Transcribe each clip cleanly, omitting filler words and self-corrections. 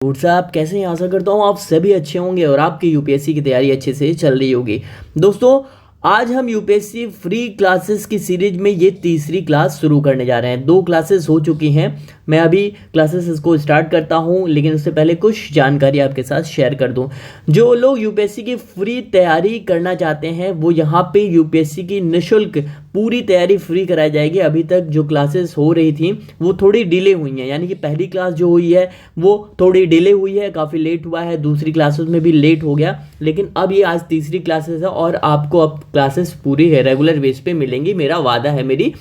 साहब कैसे हैं। आशा करता हूँ आप सभी अच्छे होंगे और आपकी यूपीएससी की तैयारी अच्छे से चल रही होगी। दोस्तों, आज हम यूपीएससी फ्री क्लासेस की सीरीज में ये तीसरी क्लास शुरू करने जा रहे हैं। 2 क्लासेस हो चुकी हैं। मैं अभी क्लासेस इसको स्टार्ट करता हूँ, लेकिन उससे पहले कुछ जानकारी आपके साथ शेयर कर दूँ। जो लोग यूपीएससी की फ्री तैयारी करना चाहते हैं वो यहाँ पे यूपीएससी की निःशुल्क पूरी तैयारी फ्री कराई जाएगी। अभी तक जो क्लासेस हो रही थी वो थोड़ी डिले हुई हैं, यानी कि पहली क्लास जो हुई है वो थोड़ी डिले हुई है, काफ़ी लेट हुआ है। दूसरी क्लासेस में भी लेट हो गया, लेकिन अब ये आज तीसरी क्लासेस है और आपको अब क्लासेस पूरी है रेगुलर बेस पे मिलेंगी। मेरा वादा है, मेरी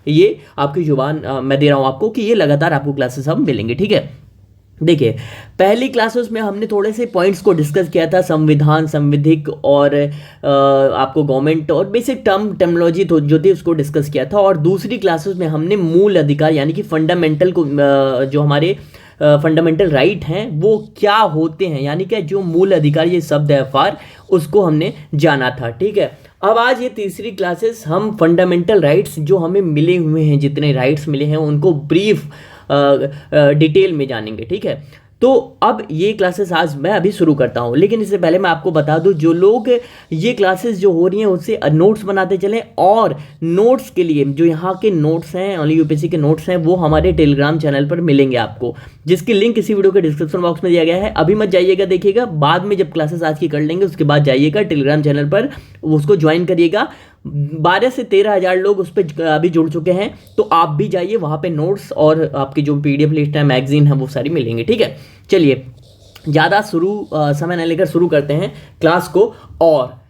ये आपकी जुबान मैं दे रहा हूँ आपको कि ये लगातार आपको क्लासेस अब मिलेंगे। ठीक है, देखिए पहली क्लासेस में हमने थोड़े से पॉइंट्स को डिस्कस किया था, संविधान, संविधिक और आपको गवर्नमेंट और बेसिक टर्मिनोलॉजी जो थी उसको डिस्कस किया था। और दूसरी क्लासेस में हमने मूल अधिकार यानी कि फंडामेंटल को जो हमारे फंडामेंटल राइट हैं वो क्या होते हैं, यानी कि जो मूल अधिकार ये शब्द है फार, उसको हमने जाना था। ठीक है, अब आज ये तीसरी क्लासेस हम फंडामेंटल राइट्स जो हमें मिले हुए हैं, जितने राइट्स मिले हैं उनको ब्रीफ डिटेल में जानेंगे। ठीक है, तो अब ये क्लासेस आज मैं अभी शुरू करता हूँ, लेकिन इससे पहले मैं आपको बता दूँ जो लोग ये क्लासेस जो हो रही हैं उससे नोट्स बनाते चलें। और नोट्स के लिए जो यहाँ के नोट्स हैं, ओनली यूपीएससी के नोट्स हैं, वो हमारे टेलीग्राम चैनल पर मिलेंगे आपको, जिसकी लिंक इसी वीडियो के डिस्क्रिप्शन बॉक्स में दिया गया है। अभी मत जाइएगा, देखिएगा, बाद में जब क्लासेस आज की कर लेंगे उसके बाद जाइएगा टेलीग्राम चैनल पर, उसको ज्वाइन करिएगा। 12 से 13 हज़ार लोग उस पर अभी जुड़ चुके हैं, तो आप भी जाइए, वहाँ पे नोट्स और आपकी जो पीडीएफ लिस्ट है, मैगजीन है, वो सारी मिलेंगी। ठीक है, चलिए ज़्यादा समय न लेकर शुरू करते हैं क्लास को। और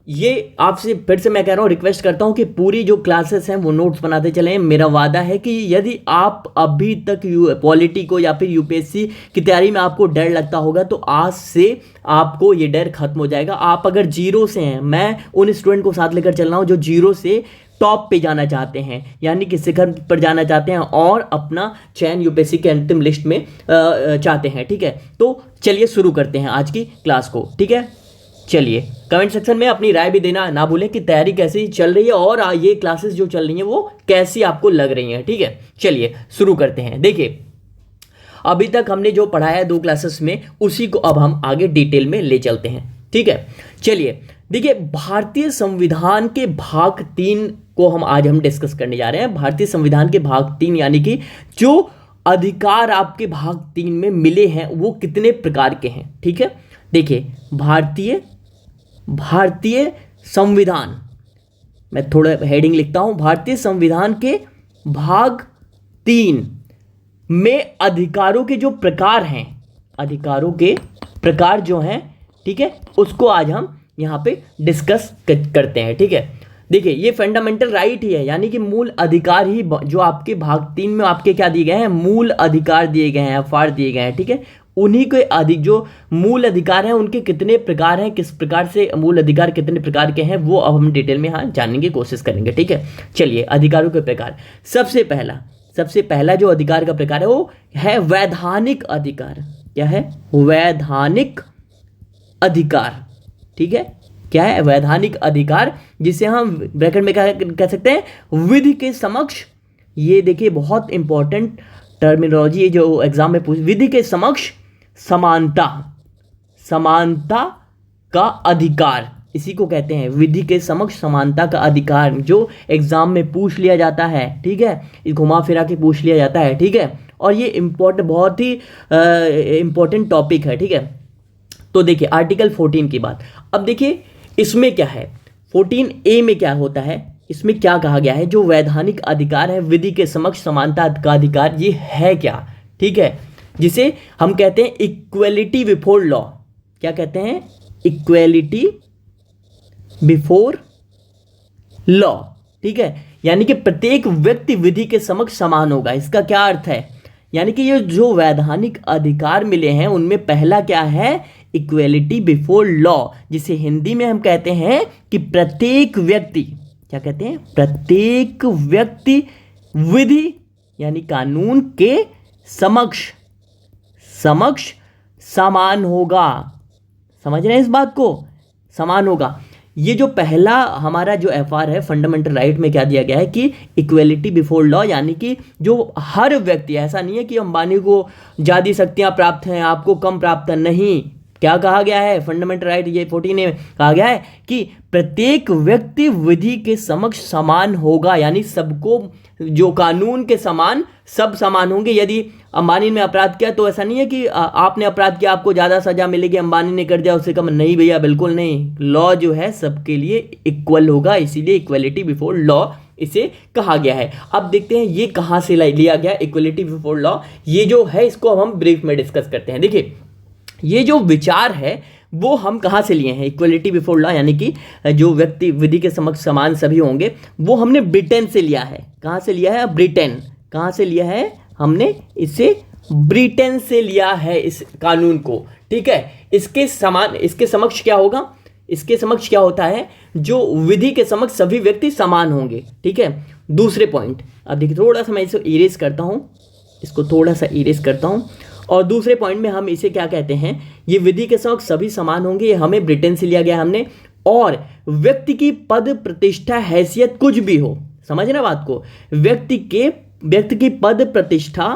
ये आपसे फिर से मैं कह रहा हूँ, रिक्वेस्ट करता हूँ कि पूरी जो क्लासेस हैं वो नोट्स बनाते चलें। मेरा वादा है कि यदि आप अभी तक पॉलिटी को या फिर यूपीएससी की तैयारी में आपको डर लगता होगा तो आज से आपको ये डर खत्म हो जाएगा। आप अगर जीरो से हैं, मैं उन स्टूडेंट को साथ लेकर चल रहा हूँ जो जीरो से टॉप पे जाना चाहते हैं, यानी कि शिखर पर जाना चाहते हैं और अपना चयन यूपीएससी के अंतिम लिस्ट में चाहते हैं। ठीक है, तो चलिए शुरू करते हैं आज की क्लास को। ठीक है, चलिए कमेंट सेक्शन में अपनी राय भी देना ना भूलें कि तैयारी कैसी चल रही है और ये क्लासेस जो चल रही हैं वो कैसी आपको लग रही हैं। ठीक है, चलिए शुरू करते हैं। देखिए, अभी तक हमने जो पढ़ाया है 2 क्लासेस में, उसी को अब हम आगे डिटेल में ले चलते हैं। ठीक है, चलिए देखिए, भारतीय संविधान के भाग 3 को हम डिस्कस करने जा रहे हैं। भारतीय संविधान के भाग 3 यानी कि जो अधिकार आपके भाग 3 में मिले हैं वो कितने प्रकार के हैं। ठीक है, देखिए भारतीय संविधान, मैं थोड़ा हेडिंग लिखता हूं, भारतीय संविधान के भाग 3 में अधिकारों के जो प्रकार हैं, अधिकारों के प्रकार जो हैं, ठीक है, उसको आज हम यहाँ पे डिस्कस करते हैं। ठीक है, देखिए ये फंडामेंटल राइट ही है, यानी कि मूल अधिकार ही जो आपके भाग 3 में आपके क्या दिए गए हैं, मूल अधिकार दिए गए हैं, फार दिए गए हैं। ठीक है, उन्हीं के जो मूल अधिकार हैं उनके कितने प्रकार हैं, किस प्रकार से मूल अधिकार कितने प्रकार के हैं, वो अब हम डिटेल में यहाँ जानने की कोशिश करेंगे। ठीक है, चलिए अधिकारों के प्रकार। सबसे पहला जो अधिकार का प्रकार है वो है वैधानिक अधिकार। क्या है? वैधानिक अधिकार। ठीक है, क्या है? वैधानिक अधिकार, जिसे हम ब्रैकेट में कह सकते हैं विधि के समक्ष। ये देखिए बहुत इंपॉर्टेंट टर्मिनोलॉजी जो एग्जाम में पूछ, विधि के समक्ष समानता का अधिकार, इसी को कहते हैं विधि के समक्ष समानता का अधिकार, जो एग्जाम में पूछ लिया जाता है। ठीक है, घुमा फिरा के पूछ लिया जाता है। ठीक है, और ये बहुत ही इंपॉर्टेंट टॉपिक है। ठीक है, तो देखिए आर्टिकल 14 की बात। अब देखिए इसमें क्या है, 14A में क्या होता है, इसमें क्या कहा गया है, जो वैधानिक अधिकार है, विधि के समक्ष समानता का अधिकार, ये है क्या? ठीक है, जिसे हम कहते हैं इक्वेलिटी बिफोर लॉ। क्या कहते हैं? Equality before law. ठीक है, यानी कि प्रत्येक व्यक्ति विधि के समक्ष समान होगा। इसका क्या अर्थ है? यानी कि ये जो वैधानिक अधिकार मिले हैं उनमें पहला क्या है, इक्वेलिटी बिफोर लॉ, जिसे हिंदी में हम कहते हैं कि प्रत्येक व्यक्ति, क्या कहते हैं, प्रत्येक व्यक्ति विधि यानी कानून के समक्ष समान होगा। समझ रहे हैं इस बात को? समान होगा। ये जो पहला हमारा जो एफआर है फंडामेंटल राइट में क्या दिया गया है कि इक्वेलिटी बिफोर लॉ, यानी कि जो हर व्यक्ति, ऐसा नहीं है कि अंबानी को ज़्यादा शक्तियां प्राप्त हैं आपको कम प्राप्त है, नहीं। क्या कहा गया है फंडामेंटल राइट ये 14 में कहा गया है कि प्रत्येक व्यक्ति विधि के समक्ष समान होगा, यानी सबको जो कानून के समान सब समान होंगे। यदि अंबानी ने अपराध किया तो ऐसा नहीं है कि आपने अपराध किया आपको ज़्यादा सजा मिलेगी, अंबानी ने कर दिया उससे कम, नहीं भैया, बिल्कुल नहीं। लॉ जो है सबके लिए इक्वल होगा, इसीलिए इक्वलिटी बिफोर लॉ इसे कहा गया है। अब देखते हैं ये कहाँ से लिया गया इक्वलिटी बिफोर लॉ। ये जो है इसको हम ब्रीफ में डिस्कस करते हैं। देखिए ये जो विचार है वो हम कहाँ से लिए हैं, इक्वलिटी बिफोर लॉ यानी कि जो व्यक्ति विधि के समक्ष समान सभी होंगे, वो हमने ब्रिटेन से लिया है। कहाँ से लिया है, ब्रिटेन। कहाँ से लिया है हमने इसे, ब्रिटेन से लिया है इस कानून को, ठीक है। इसके समक्ष क्या होगा, इसके समक्ष क्या होता है, जो विधि के समक्ष सभी व्यक्ति समान होंगे, ठीक है। दूसरे पॉइंट, अब देखिए थोड़ा सा मैं इसे इरेज करता हूँ, इसको थोड़ा सा इरेज करता हूँ, और दूसरे पॉइंट में हम इसे क्या कहते हैं, ये विधि के समक्ष सभी समान होंगे, ये हमें ब्रिटेन से लिया गया हमने। और व्यक्ति की पद प्रतिष्ठा हैसियत कुछ भी हो, समझ ना बात को, व्यक्ति की पद प्रतिष्ठा,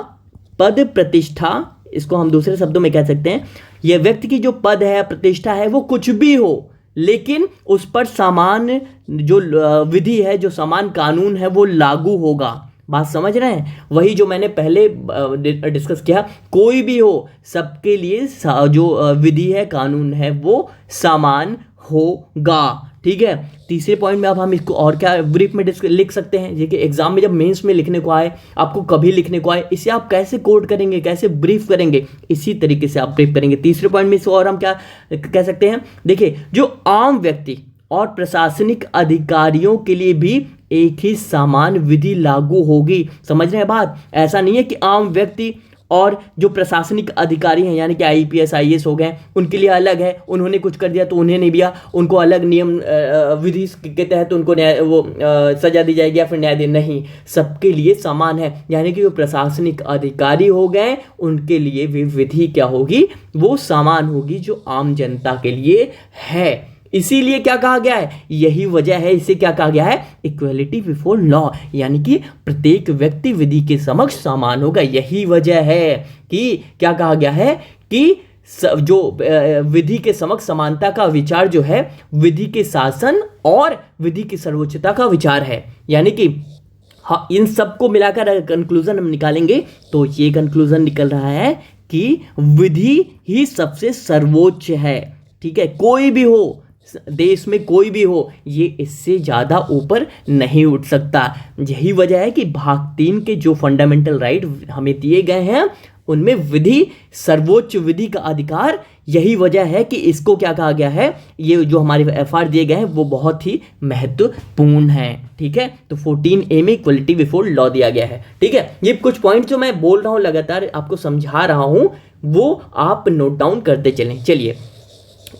इसको हम दूसरे शब्दों में कह सकते हैं, यह व्यक्ति की जो पद है प्रतिष्ठा है वो कुछ भी हो, लेकिन उस पर समान जो विधि है, जो समान कानून है वो लागू होगा। बात समझ रहे हैं, वही जो मैंने पहले डिस्कस किया, कोई भी हो सबके लिए जो विधि है कानून है वो समान होगा, ठीक है। तीसरे पॉइंट में अब हम इसको और क्या ब्रीफ में लिख सकते हैं, ये कि एग्जाम में जब मेंस में लिखने को आए, आपको कभी लिखने को आए, इसे आप कैसे कोड करेंगे, कैसे ब्रीफ करेंगे, इसी तरीके से आप ब्रीफ करेंगे। तीसरे पॉइंट में इसको और हम क्या कह सकते हैं, देखिए जो आम व्यक्ति और प्रशासनिक अधिकारियों के लिए भी एक ही समान विधि लागू होगी। समझ रहे हैं बात, ऐसा नहीं है कि आम व्यक्ति और जो प्रशासनिक अधिकारी हैं यानी कि आईपीएस आईएएस हो गए उनके लिए अलग है, उन्होंने कुछ कर दिया तो उन्हें नहीं दिया, उनको अलग नियम विधि के तहत उनको न्याय सजा दी जाएगी या फिर न्याय दे, नहीं, सबके लिए समान है। यानी कि जो प्रशासनिक अधिकारी हो गए उनके लिए भी विधि क्या होगी, वो समान होगी जो आम जनता के लिए है। इसीलिए क्या कहा गया है, यही वजह है, इसे क्या कहा गया है, इक्वलिटी बिफोर लॉ, यानी कि प्रत्येक व्यक्ति विधि के समक्ष समान होगा। यही वजह है कि क्या कहा गया है कि जो विधि के समक्ष समानता का विचार जो है विधि के शासन और विधि की सर्वोच्चता का विचार है। यानी कि हाँ, इन सबको मिलाकर कंक्लूजन हम निकालेंगे तो ये कंक्लूजन निकल रहा है कि विधि ही सबसे सर्वोच्च है, ठीक है। कोई भी हो, देश में कोई भी हो, ये इससे ज़्यादा ऊपर नहीं उठ सकता। यही वजह है कि भाग 3 के जो फंडामेंटल राइट हमें दिए गए हैं उनमें विधि सर्वोच्च विधि का अधिकार, यही वजह है कि इसको क्या कहा गया है, ये जो हमारे एफआर दिए गए हैं वो बहुत ही महत्वपूर्ण है, ठीक है। तो 14A में इक्वलिटी बिफोर लॉ दिया गया है, ठीक है। ये कुछ पॉइंट जो मैं बोल रहा हूँ लगातार आपको समझा रहा हूँ वो आप नोट डाउन करते चलें। चलिए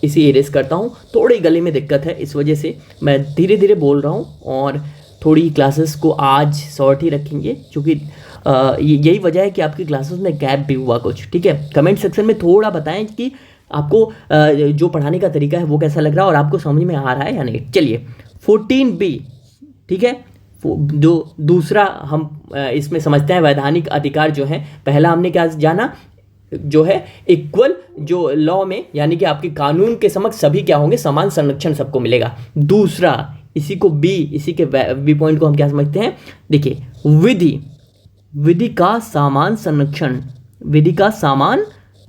इसे इरेज करता हूँ, थोड़ी गले में दिक्कत है इस वजह से मैं धीरे धीरे बोल रहा हूँ और थोड़ी क्लासेस को आज शॉर्ट ही रखेंगे क्योंकि यही वजह है कि आपकी क्लासेस में गैप भी हुआ कुछ, ठीक है। कमेंट सेक्शन में थोड़ा बताएं कि आपको जो पढ़ाने का तरीका है वो कैसा लग रहा है और आपको समझ में आ रहा है या नहीं। चलिए 14B, ठीक है, जो दूसरा हम इसमें समझते हैं वैधानिक अधिकार जो है, पहला हमने क्या जाना जो है इक्वल, जो लॉ में यानी कि आपके कानून के समक्ष सभी क्या होंगे, समान संरक्षण सबको मिलेगा। दूसरा इसी को बी, इसी के बी पॉइंट को हम क्या समझते हैं, देखिए विधि का समान संरक्षण, विधि का समान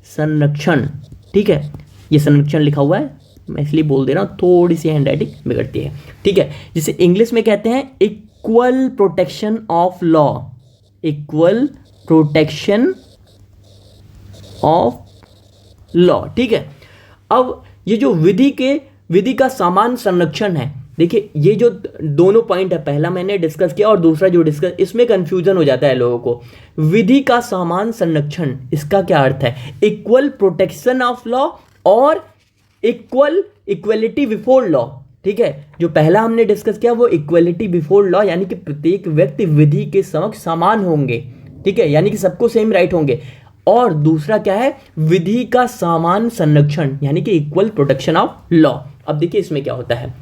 संरक्षण, ठीक है। ये संरक्षण लिखा हुआ है, मैं इसलिए बोल दे रहा हूँ, थोड़ी सी हैंड राइटिंग बिगड़ती है, ठीक है। जिसे इंग्लिश में कहते हैं equal protection of law, equal protection of law, ठीक है। अब ये जो विधि का समान संरक्षण है, देखिए ये जो दोनों पॉइंट है, पहला मैंने डिस्कस किया और दूसरा जो डिस्कस, इसमें कंफ्यूजन हो जाता है लोगों को। विधि का समान संरक्षण, इसका क्या अर्थ है, इक्वल प्रोटेक्शन ऑफ लॉ और इक्वलिटी बिफोर लॉ, ठीक है। जो पहला हमने डिस्कस किया वो इक्वलिटी बिफोर लॉ, यानी कि प्रत्येक व्यक्ति विधि के समक्ष समान होंगे, ठीक है, यानी कि सबको सेम राइट होंगे। और दूसरा क्या है, विधि का समान संरक्षण, यानी कि इक्वल प्रोटेक्शन ऑफ लॉ। अब देखिए इसमें क्या होता है,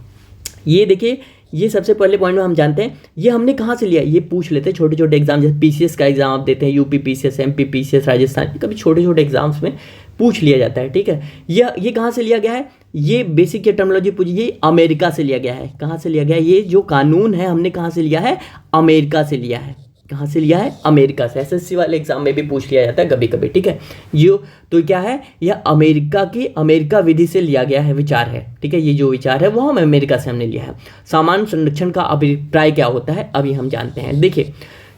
ये देखिए, ये सबसे पहले पॉइंट में हम जानते हैं ये हमने कहाँ से लिया, ये पूछ लेते हैं छोटे छोटे एग्जाम, जैसे पीसीएस का एग्जाम आप देते हैं, UP PCS, MP PCS, Rajasthan, कभी छोटे छोटे एग्जाम्स में पूछ लिया जाता है, ठीक है। ये कहाँ से लिया गया है, ये बेसिक की टर्मिनोलॉजी पूछी, ये अमेरिका से लिया गया है। कहाँ से लिया गया है, ये जो कानून है हमने कहाँ से लिया है, अमेरिका से लिया है। कहाँ से लिया है, अमेरिका से। एसएससी वाले एग्जाम में भी पूछ लिया जाता है कभी कभी, ठीक है। ये तो क्या है, यह अमेरिका विधि से लिया गया है, विचार है, ठीक है। ये जो विचार है वो हम अमेरिका से हमने लिया है। सामान्य संरक्षण का अभिप्राय क्या होता है, अभी हम जानते हैं। देखिए,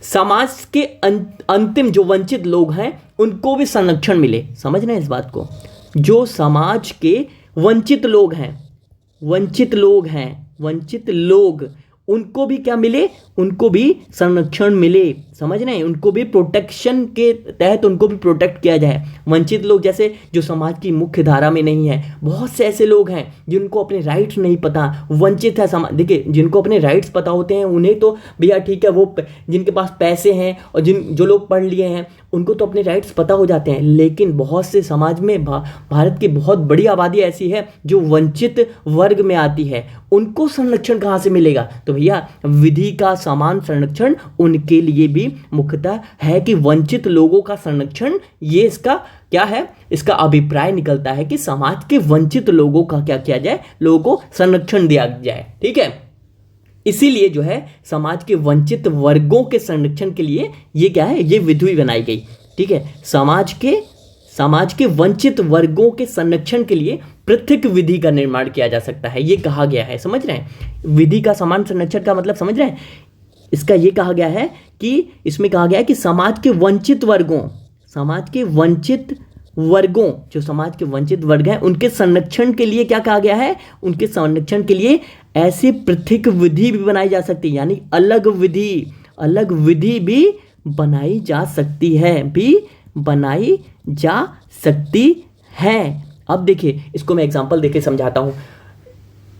समाज के अंतिम जो वंचित लोग हैं उनको भी संरक्षण मिले, समझ रहे हैं इस बात को। जो समाज के वंचित लोग हैं, वंचित लोग, उनको भी क्या मिले, उनको भी संरक्षण मिले, समझ रहे हैं। उनको भी प्रोटेक्शन के तहत उनको भी प्रोटेक्ट किया जाए। वंचित लोग जैसे जो समाज की मुख्य धारा में नहीं है, बहुत से ऐसे लोग हैं जिनको अपने राइट्स नहीं पता, वंचित है समाज। देखिए, जिनको अपने राइट्स पता होते हैं उन्हें तो भैया ठीक है, वो जिनके पास पैसे हैं और जो लोग पढ़ लिए हैं उनको तो अपने राइट्स पता हो जाते हैं, लेकिन बहुत से समाज में भारत की बहुत बड़ी आबादी ऐसी है जो वंचित वर्ग में आती है, उनको संरक्षण कहाँ से मिलेगा। तो भैया, विधि का समान संरक्षण उनके लिए भी मुख्यतः है कि वंचित लोगों का संरक्षण, ये इसका क्या है, इसका अभिप्राय निकलता है कि समाज के वंचित लोगों का क्या किया जाए, लोगों को संरक्षण दिया जाए, ठीक है। इसीलिए जो है समाज के वंचित वर्गों के संरक्षण के लिए ये क्या है, ये विधि बनाई गई, ठीक है। समाज के वंचित वर्गों के संरक्षण के लिए पृथक विधि का निर्माण किया जा सकता है, ये कहा गया है, समझ रहे हैं। विधि का समान संरक्षण का मतलब समझ रहे हैं, इसका ये कहा गया है कि इसमें कहा गया है कि समाज के वंचित वर्गों, जो समाज के वंचित वर्ग हैं उनके संरक्षण के लिए क्या कहा गया है, उनके संरक्षण के लिए ऐसी पृथक विधि भी बनाई जा सकती है, यानी अलग विधि भी बनाई जा सकती है। अब देखिए, इसको मैं एग्जांपल देके समझाता हूं।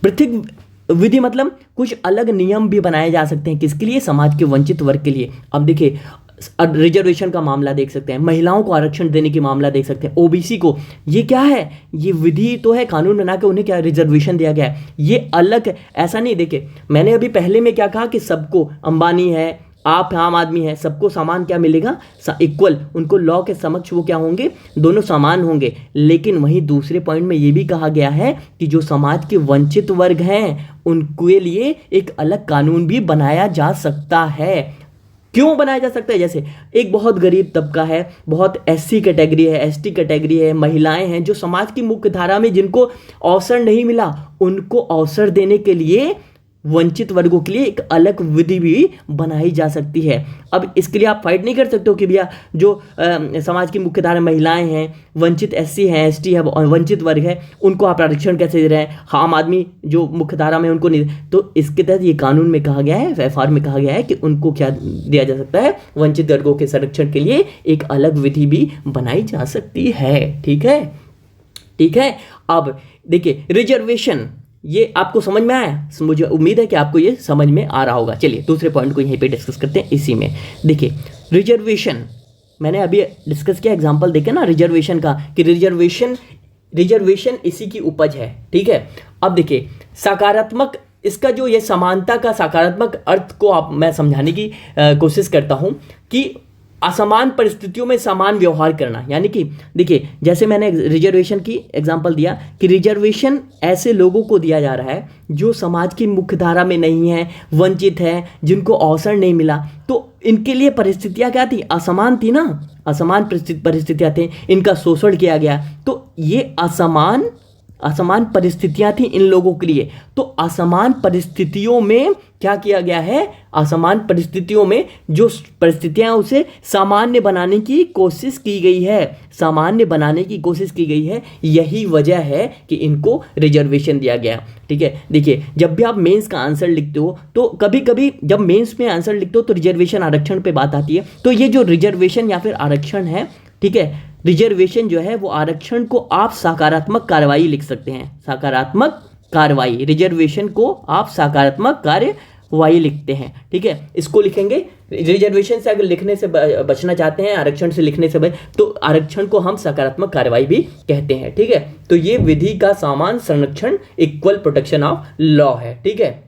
पृथक विधि मतलब कुछ अलग नियम भी बनाए जा सकते हैं, किसके लिए, समाज के वंचित वर्ग के लिए। अब देखिए, रिजर्वेशन का मामला देख सकते हैं, महिलाओं को आरक्षण देने की मामला देख सकते हैं, ओबीसी को, ये क्या है, ये विधि तो है, कानून बना के उन्हें क्या रिजर्वेशन दिया गया है, ये अलग, ऐसा नहीं। देखिए, मैंने अभी पहले में क्या कहा कि सबको, अंबानी है, आप आम आदमी है, सबको समान क्या मिलेगा, इक्वल, उनको लॉ के समक्ष वो क्या होंगे, दोनों समान होंगे। लेकिन वहीं दूसरे पॉइंट में ये भी कहा गया है कि जो समाज के वंचित वर्ग हैं उनके लिए एक अलग कानून भी बनाया जा सकता है। क्यों बनाया जा सकता है, जैसे एक बहुत गरीब तबका है, बहुत एससी कैटेगरी है, एसटी कैटेगरी है, महिलाएं हैं जो समाज की मुख्य धारा में जिनको अवसर नहीं मिला, उनको अवसर देने के लिए वंचित वर्गों के लिए एक अलग विधि भी बनाई जा सकती है। अब इसके लिए आप फाइट नहीं कर सकते हो कि भैया जो समाज की मुख्य धारा महिलाएं हैं, वंचित एससी हैं, एसटी है, वंचित वर्ग है, उनको आप आरक्षण कैसे दे रहे हैं, आम आदमी जो मुख्य धारा में उनको नहीं। तो इसके तहत ये कानून में कहा गया है, एफआर में कहा गया है कि उनको क्या दिया जा सकता है, वंचित वर्गों के संरक्षण के लिए एक अलग विधि भी बनाई जा सकती है, ठीक है। अब देखिए, रिजर्वेशन, ये आपको समझ में आया, मुझे उम्मीद है कि आपको ये समझ में आ रहा होगा। चलिए दूसरे पॉइंट को यहीं पे डिस्कस करते हैं। इसी में देखिए, रिजर्वेशन मैंने अभी डिस्कस किया, एग्जांपल देखे ना रिजर्वेशन का, कि रिजर्वेशन इसी की उपज है, ठीक है। अब देखिए, सकारात्मक, इसका जो ये समानता का सकारात्मक अर्थ को मैं समझाने की कोशिश करता हूं कि असमान परिस्थितियों में समान व्यवहार करना, यानी कि देखिए, जैसे मैंने रिजर्वेशन की एग्जांपल दिया कि रिजर्वेशन ऐसे लोगों को दिया जा रहा है जो समाज की मुख्य धारा में नहीं है, वंचित है, जिनको अवसर नहीं मिला, तो इनके लिए परिस्थितियां क्या थी, असमान थी ना, असमान परिस्थितियां थी, इनका शोषण किया गया, तो ये असमान परिस्थितियां थी इन लोगों के लिए। तो असमान परिस्थितियों में क्या किया गया है, असमान परिस्थितियों में जो परिस्थितियां उसे सामान्य बनाने की कोशिश की गई है, यही वजह है कि इनको रिजर्वेशन दिया गया, ठीक है। देखिए, जब भी आप मेंस का आंसर लिखते हो तो कभी कभी जब मेंस में आंसर लिखते हो तो रिजर्वेशन आरक्षण पे बात आती है, तो ये जो रिजर्वेशन या फिर आरक्षण है, ठीक है, रिजर्वेशन जो है वो आरक्षण को आप सकारात्मक कार्रवाई लिख सकते हैं, सकारात्मक कार्रवाई, रिजर्वेशन को आप सकारात्मक कार्यवाही लिखते हैं, ठीक है। इसको लिखेंगे रिजर्वेशन से अगर लिखने से बचना चाहते हैं, आरक्षण से लिखने से तो आरक्षण को हम सकारात्मक कार्रवाई भी कहते हैं। ठीक है, तो ये विधि का समान संरक्षण, इक्वल प्रोटेक्शन ऑफ लॉ है। ठीक है,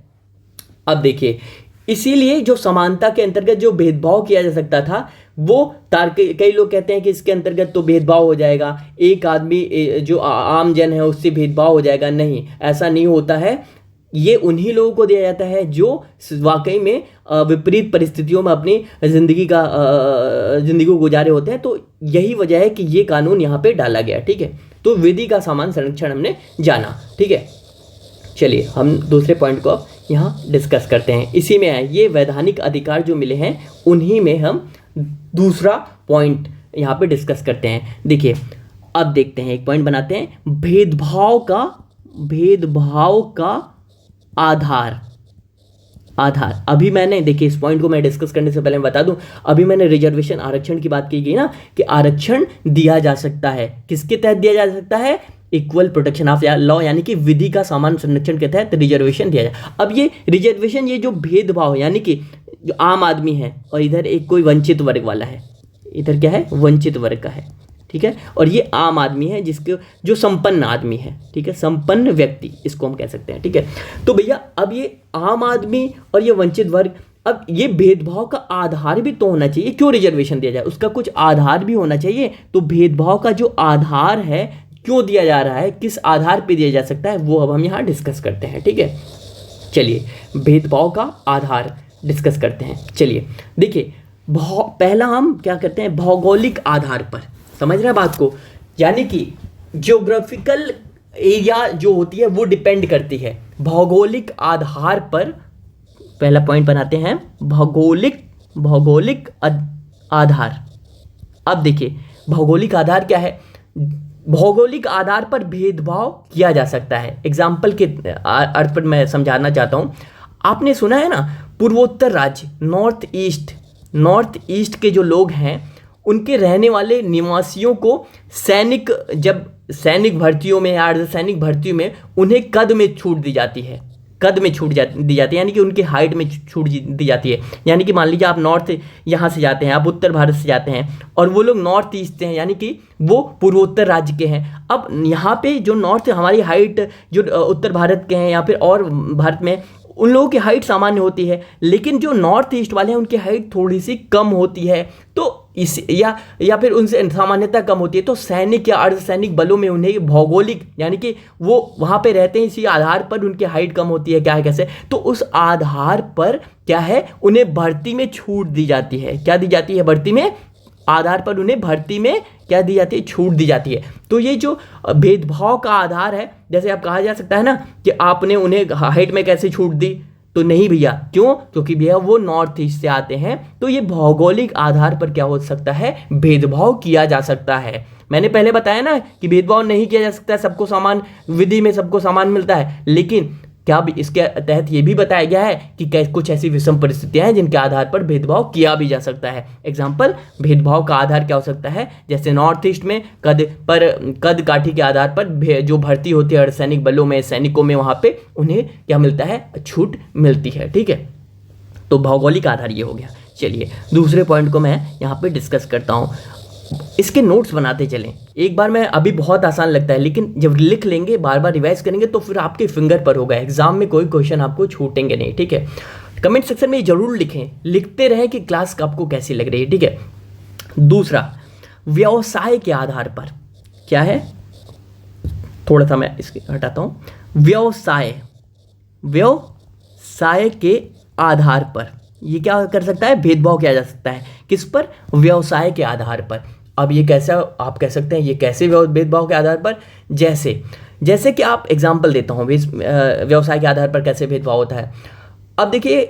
अब देखिए, इसीलिए जो समानता के अंतर्गत जो भेदभाव किया जा सकता था वो कई लोग कहते हैं कि इसके अंतर्गत तो भेदभाव हो जाएगा, एक आदमी जो आम जन है उससे भेदभाव हो जाएगा। नहीं, ऐसा नहीं होता है। ये उन्हीं लोगों को दिया जाता है जो वाकई में विपरीत परिस्थितियों में अपनी जिंदगी को गुजारे होते हैं। तो यही वजह है कि ये कानून यहाँ पे डाला गया। ठीक है, तो विधि का समान संरक्षण हमने जाना। ठीक है, चलिए हम दूसरे पॉइंट को यहाँ डिस्कस करते हैं। इसी में है ये वैधानिक अधिकार जो मिले हैं, उन्हीं में हम दूसरा पॉइंट यहाँ पे डिस्कस करते हैं। देखिए, अब देखते हैं, एक पॉइंट बनाते हैं, भेदभाव का आधार। अभी मैंने, देखिए, इस पॉइंट को मैं डिस्कस करने से पहले मैं बता दूं, अभी मैंने रिजर्वेशन आरक्षण की बात की गई ना, कि आरक्षण दिया जा सकता है। किसके तहत दिया जा सकता है? इक्वल प्रोटेक्शन ऑफ लॉ, यानी कि विधि का समान संरक्षण के तहत रिजर्वेशन दिया जाए। अब ये रिजर्वेशन, ये जो भेदभाव, यानी कि जो आम आदमी है और इधर एक कोई वंचित वर्ग वाला है, इधर क्या है? वंचित वर्ग का है। ठीक है, और ये आम आदमी है जिसके जो संपन्न आदमी है। ठीक है, संपन्न व्यक्ति इसको हम कह सकते हैं। ठीक है, तो भैया अब ये आम आदमी और ये वंचित वर्ग, अब ये भेदभाव का आधार भी तो होना चाहिए। क्यों रिजर्वेशन दिया जाए? उसका कुछ आधार भी होना चाहिए। तो भेदभाव का जो आधार है, क्यों दिया जा रहा है, किस आधार पे दिया जा सकता है, वो अब हम यहाँ डिस्कस करते हैं। ठीक है, चलिए भेदभाव का आधार डिस्कस करते हैं। चलिए देखिए, पहला हम क्या करते हैं, भौगोलिक आधार पर। समझ रहे हैं बात को? यानी कि ज्योग्राफिकल एरिया जो होती है वो डिपेंड करती है भौगोलिक आधार पर। पहला पॉइंट बनाते हैं, भौगोलिक आधार। अब देखिए, भौगोलिक आधार क्या है? भौगोलिक आधार पर भेदभाव किया जा सकता है। एग्जाम्पल के अर्थ पर मैं समझाना चाहता हूं। आपने सुना है ना, पूर्वोत्तर राज्य, नॉर्थ ईस्ट के जो लोग हैं, उनके रहने वाले निवासियों को जब सैनिक भर्तियों में या अर्धसैनिक भर्तियों में उन्हें कद में छूट दी जाती है। यानी कि उनकी हाइट में छूट दी जाती है। यानी कि मान लीजिए आप नॉर्थ यहाँ से जाते हैं, आप उत्तर भारत से जाते हैं, और वो लोग नॉर्थ ईस्ट से हैं, यानी कि वो पूर्वोत्तर राज्य के हैं। अब यहाँ पे जो नॉर्थ, हमारी हाइट जो उत्तर भारत के हैं या फिर और भारत में, उन लोगों की हाइट सामान्य होती है, लेकिन जो नॉर्थ ईस्ट वाले हैं उनकी हाइट थोड़ी सी कम होती है। तो या फिर उनसे सामान्यता कम होती है। तो सैनिक या अर्धसैनिक बलों में उन्हें भौगोलिक, यानी कि वो वहाँ पे रहते हैं, इसी आधार पर उनकी हाइट कम होती है। क्या है, कैसे? तो उस आधार पर क्या है, उन्हें भर्ती में छूट दी जाती है। क्या दी जाती है? भर्ती में, आधार पर उन्हें भर्ती में क्या दी जाती है? छूट दी जाती है। तो ये जो भेदभाव का आधार है, जैसे आप कहा जा सकता है ना कि आपने उन्हें हाइट में कैसे छूट दी, तो नहीं भैया। क्यों? क्योंकि भैया वो नॉर्थ ईस्ट से आते हैं। तो ये भौगोलिक आधार पर क्या हो सकता है? भेदभाव किया जा सकता है। मैंने पहले बताया ना कि भेदभाव नहीं किया जा सकता, सबको समान, विधि में सबको समान मिलता है। लेकिन क्या इसके तहत ये भी बताया गया है कि कुछ ऐसी विषम परिस्थितियां हैं जिनके आधार पर भेदभाव किया भी जा सकता है। एग्जाम्पल, भेदभाव का आधार क्या हो सकता है? जैसे नॉर्थ ईस्ट में कद काठी के आधार पर जो भर्ती होती है अर्धसैनिक बलों में, सैनिकों में, वहां पे उन्हें क्या मिलता है? छूट मिलती है। ठीक है, तो भौगोलिक आधार ये हो गया। चलिए दूसरे पॉइंट को मैं यहाँ पे डिस्कस करता हूँ। इसके नोट्स बनाते चलें। एक बार में अभी बहुत आसान लगता है, लेकिन जब लिख लेंगे, बार बार रिवाइज करेंगे, तो फिर आपके फिंगर पर होगा। एग्जाम में कोई क्वेश्चन आपको छूटेंगे नहीं। ठीक है, कमेंट सेक्शन में जरूर लिखें, लिखते रहें कि क्लास आपको कैसी लग रही है। ठीक है, दूसरा, व्यवसाय के आधार पर। क्या है? थोड़ा सा मैं इसके हटाता हूँ। व्यवसाय के आधार पर ये क्या कर सकता है? भेदभाव किया जा सकता है। किस पर? व्यवसाय के आधार पर। अब ये कैसा, आप कह सकते हैं ये कैसे भेदभाव के आधार पर? जैसे कि आप एग्जाम्पल देता हूँ, व्यवसाय के आधार पर कैसे भेदभाव होता है। अब देखिए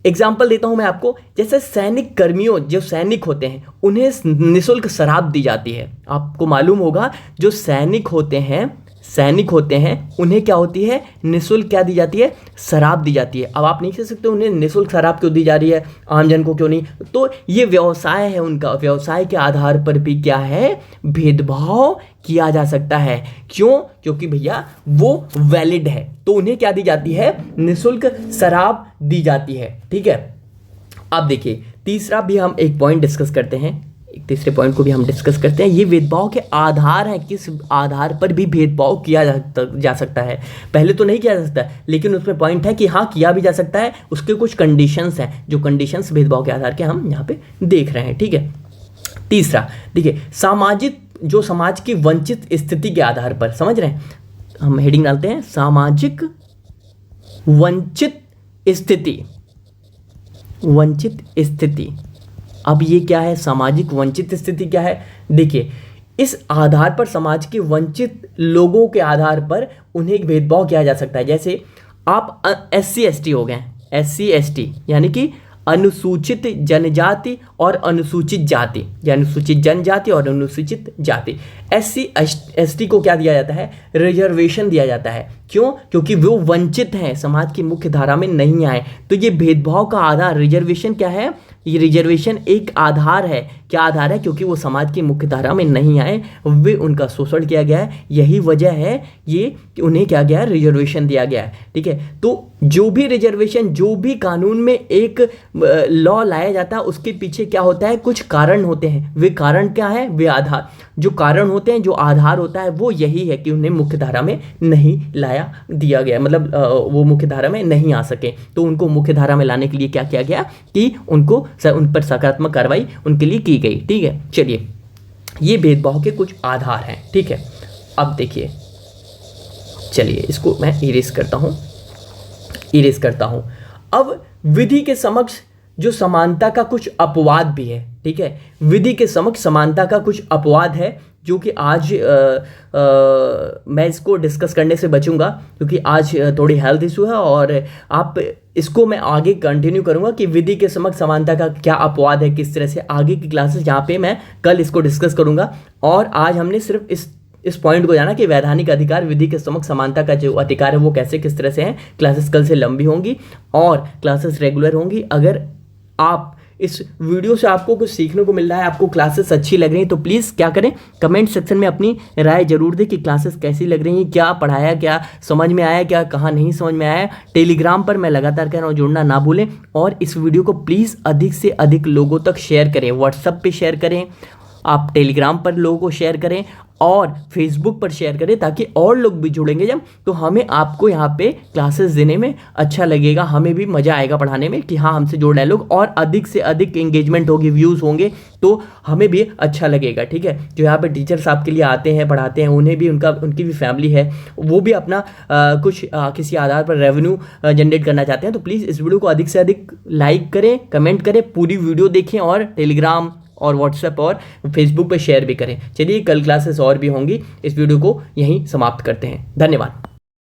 एग्जाम्पल देता हूँ मैं आपको। जैसे सैनिक कर्मियों, जो सैनिक होते हैं, उन्हें निःशुल्क शराब दी जाती है। आपको मालूम होगा, जो सैनिक होते हैं उन्हें क्या होती है? निःशुल्क क्या दी जाती है? शराब दी जाती है। अब आप नहीं कह सकते उन्हें निःशुल्क शराब क्यों दी जा रही है, आम जन को क्यों नहीं? तो ये व्यवसाय है उनका, व्यवसाय के आधार पर भी क्या है? भेदभाव किया जा सकता है। क्यों? क्योंकि भैया वो वैलिड है, तो उन्हें क्या दी जाती है? निःशुल्क शराब दी जाती है। ठीक है, अब देखिए तीसरा भी हम एक पॉइंट डिस्कस करते हैं, एक तीसरे पॉइंट को भी हम डिस्कस करते हैं। ये भेदभाव के आधार हैं, किस आधार पर भी भेदभाव किया जा सकता है। पहले तो नहीं किया जा सकता है, लेकिन उसमें पॉइंट है कि हाँ किया भी जा सकता है, उसके कुछ कंडीशंस हैं, जो कंडीशंस भेदभाव के आधार के हम यहाँ पे देख रहे हैं, ठीक है। तीसरा देखिए, सामाजिक, जो समाज की वंचित स्थिति के आधार पर, समझ रहे हैं, हम हेडिंग डालते हैं सामाजिक वंचित स्थिति, वंचित स्थिति। अब ये क्या है, सामाजिक वंचित स्थिति क्या है? देखिए, इस आधार पर समाज के वंचित लोगों के आधार पर उन्हें एक भेदभाव किया जा सकता है। जैसे आप SC/ST हो गए, SC/ST यानी कि अनुसूचित जनजाति और अनुसूचित जाति, या अनुसूचित जनजाति और अनुसूचित जाति। SC/ST को क्या दिया जाता है? रिजर्वेशन दिया जाता है। क्यों? क्योंकि वो वंचित हैं, समाज की मुख्य धारा में नहीं आए। तो ये भेदभाव का आधार, रिजर्वेशन क्या है? ये रिजर्वेशन एक आधार है। क्या आधार है? क्योंकि वो समाज की मुख्य धारा में नहीं आए, वे, उनका शोषण किया गया है। यही वजह है ये कि उन्हें क्या गया है? रिजर्वेशन दिया गया है, ठीक है। तो जो भी रिजर्वेशन, जो भी कानून में एक लॉ लाया जाता है, उसके पीछे क्या होता है? कुछ कारण होते हैं। वे कारण क्या है? वे आधार, जो कारण होते हैं, जो आधार होता है, वो यही है कि उन्हें मुख्य धारा में नहीं लाया दिया गया, मतलब वो मुख्य धारा में नहीं आ सके। तो उनको मुख्य धारा में लाने के लिए क्या किया गया कि उनको, उन पर सकारात्मक कार्रवाई उनके लिए की गई, ठीक है। चलिए, ये भेदभाव के कुछ आधार हैं, ठीक है। अब देखिए, चलिए इसको मैं इरेज करता हूं। अब विधि के समक्ष जो समानता का कुछ अपवाद भी है, ठीक है। विधि के समक्ष समानता का कुछ अपवाद है, जो कि आज मैं इसको डिस्कस करने से बचूंगा, क्योंकि आज थोड़ी हेल्थ इशू है, और आप इसको मैं आगे कंटिन्यू करूंगा कि विधि के समक्ष समानता का क्या अपवाद है, किस तरह से। आगे की क्लासेस यहाँ पे मैं कल इसको डिस्कस करूंगा, और आज हमने सिर्फ इस पॉइंट को जाना कि वैधानिक अधिकार, विधि के समक्ष समानता का जो अधिकार है वो कैसे, किस तरह से है। क्लासेस कल से लंबी होंगी और क्लासेस रेगुलर होंगी। अगर आप इस वीडियो से आपको कुछ सीखने को मिल रहा है, आपको क्लासेस अच्छी लग रही हैं, तो प्लीज़ क्या करें, कमेंट सेक्शन में अपनी राय जरूर दें कि क्लासेस कैसी लग रही हैं, क्या पढ़ाया, क्या समझ में आया, क्या कहाँ नहीं समझ में आया। टेलीग्राम पर मैं लगातार कह रहा हूँ, जुड़ना ना भूलें, और इस वीडियो को प्लीज़ अधिक से अधिक लोगों तक शेयर करें। व्हाट्सएप पे शेयर करें, आप टेलीग्राम पर लोगों को शेयर करें, और फेसबुक पर शेयर करें, ताकि और लोग भी जुड़ेंगे जब, तो हमें आपको यहाँ पे क्लासेस देने में अच्छा लगेगा, हमें भी मज़ा आएगा पढ़ाने में कि हाँ हमसे जुड़ रहे हैं लोग, और अधिक से अधिक एंगेजमेंट होगी, व्यूज़ होंगे, तो हमें भी अच्छा लगेगा, ठीक है। जो यहाँ पे टीचर्स आपके लिए आते हैं, पढ़ाते हैं, उन्हें भी, उनकी भी फैमिली है, वो भी अपना कुछ किसी आधार पर रेवेन्यू जनरेट करना चाहते हैं। तो प्लीज़ इस वीडियो को अधिक से अधिक लाइक करें, कमेंट करें, पूरी वीडियो देखें, और टेलीग्राम और व्हाट्सएप और फेसबुक पे शेयर भी करें। चलिए, कल क्लासेस और भी होंगी। इस वीडियो को यहीं समाप्त करते हैं। धन्यवाद।